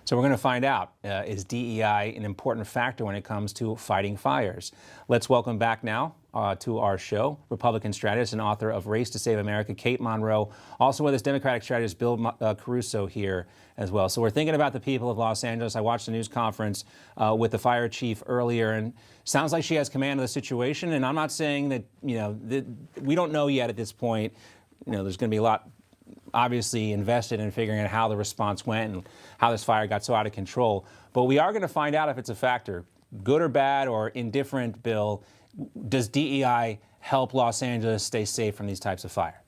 So we're going to find out, is DEI an important factor when it comes to fighting fires? Let's welcome back now to our show, Republican strategist and author of Race to Save America, Kate Monroe. Also with us, Democratic strategist Bill Caruso here as well. So we're thinking about the people of Los Angeles. I watched the news conference with the fire chief earlier, and sounds like she has command of the situation. And I'm not saying that, we don't know yet at this point. There's going to be a lot obviously invested in figuring out how the response went and how this fire got so out of control. But we are going to find out if it's a factor, good or bad or indifferent. Bill, does DEI help Los Angeles stay safe from these types of fire?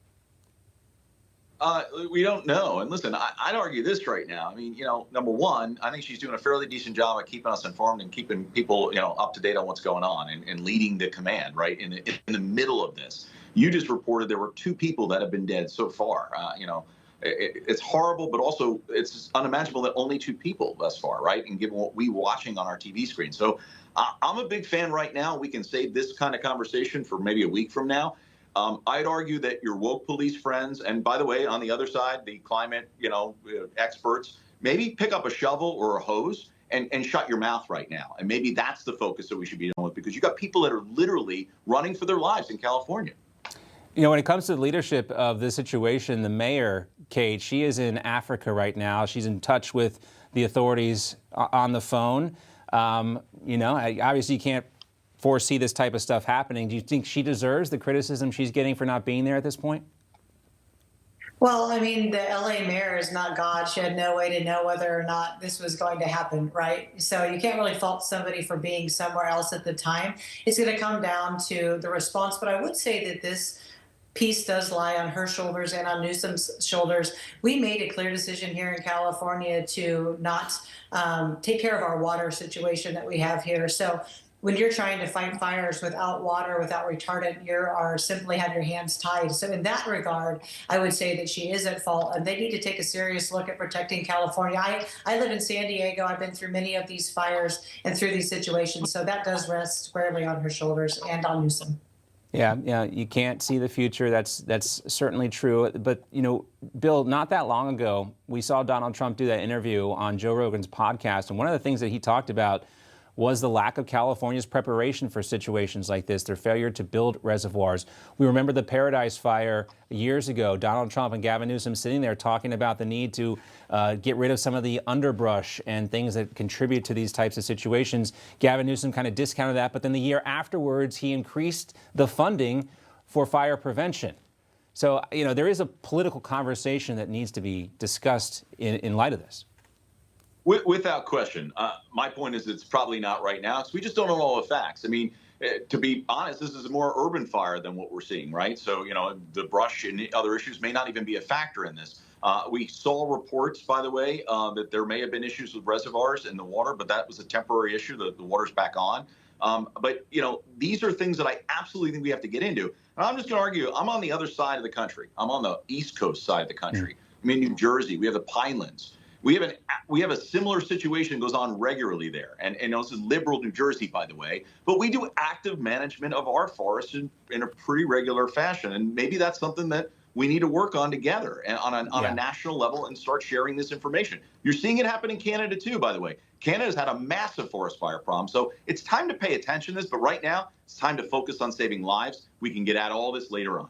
We don't know. And listen, I'd argue this right now. I mean, number one, I think she's doing a fairly decent job at keeping us informed and keeping people, up to date on what's going on and leading the command, right, in the middle of this. You just reported there were 2 people that have been dead so far. It's horrible, but also it's unimaginable that only 2 people thus far, right? And given what we're watching on our TV screen. So I'm a big fan right now. We can save this kind of conversation for maybe a week from now. I'd argue that your woke police friends, and by the way, on the other side, the climate, experts, maybe pick up a shovel or a hose and shut your mouth right now. And maybe that's the focus that we should be dealing with, because you got people that are literally running for their lives in California. When it comes to the leadership of this situation, the mayor, Kate, she is in Africa right now. She's in touch with the authorities on the phone. Obviously you can't foresee this type of stuff happening. Do you think she deserves the criticism she's getting for not being there at this point? Well, I mean, the LA mayor is not God. She had no way to know whether or not this was going to happen, right? So you can't really fault somebody for being somewhere else at the time. It's going to come down to the response. But I would say that this piece does lie on her shoulders and on Newsom's shoulders. We made a clear decision here in California to not take care of our water situation that we have here. So when you're trying to fight fires without water, without retardant, you are simply have your hands tied. So in that regard, I would say that she is at fault, and they need to take a serious look at protecting California. I live in San Diego. I've been through many of these fires and through these situations. So that does rest squarely on her shoulders and on Newsom. Yeah, you can't see the future. That's certainly true. But, Bill, not that long ago, we saw Donald Trump do that interview on Joe Rogan's podcast. And one of the things that he talked about was the lack of California's preparation for situations like this, their failure to build reservoirs. We remember the Paradise Fire years ago, Donald Trump and Gavin Newsom sitting there talking about the need to get rid of some of the underbrush and things that contribute to these types of situations. Gavin Newsom kind of discounted that, but then the year afterwards, he increased the funding for fire prevention. So, there is a political conversation that needs to be discussed in light of this. Without question. My point is it's probably not right now, because we just don't know all the facts. I mean, to be honest, this is a more urban fire than what we're seeing, right? So, the brush and other issues may not even be a factor in this. We saw reports, by the way, that there may have been issues with reservoirs in the water, but that was a temporary issue. The water's back on. But these are things that I absolutely think we have to get into. And I'm just going to argue, I'm on the other side of the country. I'm on the East Coast side of the country. I'm in New Jersey. We have the Pinelands. We have a similar situation goes on regularly there. And this is liberal New Jersey, by the way. But we do active management of our forests in a pretty regular fashion. And maybe that's something that we need to work on together and on a national level and start sharing this information. You're seeing it happen in Canada, too, by the way. Canada's had a massive forest fire problem. So it's time to pay attention to this. But right now, it's time to focus on saving lives. We can get at all this later on.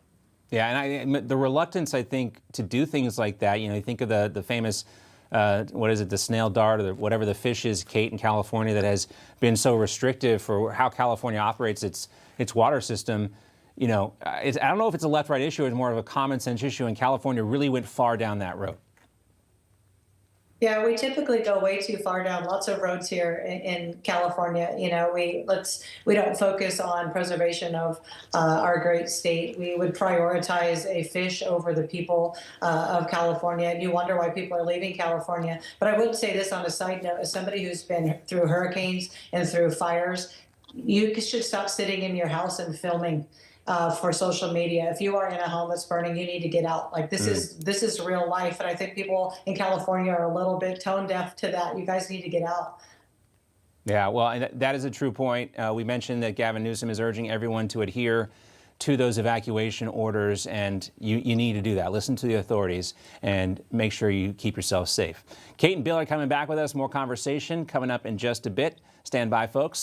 Yeah, and the reluctance, I think, to do things like that, you think of the famous what is it, the snail dart or whatever the fish is, Kate, in California, that has been so restrictive for how California operates its water system. I don't know if it's a left-right issue, it's more of a common sense issue, and California really went far down that road. Yeah, we typically go way too far down lots of roads here in California. We don't focus on preservation of our great state. We would prioritize a fish over the people of California. And you wonder why people are leaving California. But I would say this on a side note, as somebody who's been through hurricanes and through fires, you should stop sitting in your house and filming for social media. If you are in a home that's burning, you need to get out. Like this is real life. And I think people in California are a little bit tone deaf to that. You guys need to get out. Yeah, well, and that is a true point. We mentioned that Gavin Newsom is urging everyone to adhere to those evacuation orders, and you need to do that. Listen to the authorities and make sure you keep yourself safe. Kate and Bill are coming back with us. More conversation coming up in just a bit. Stand by, folks.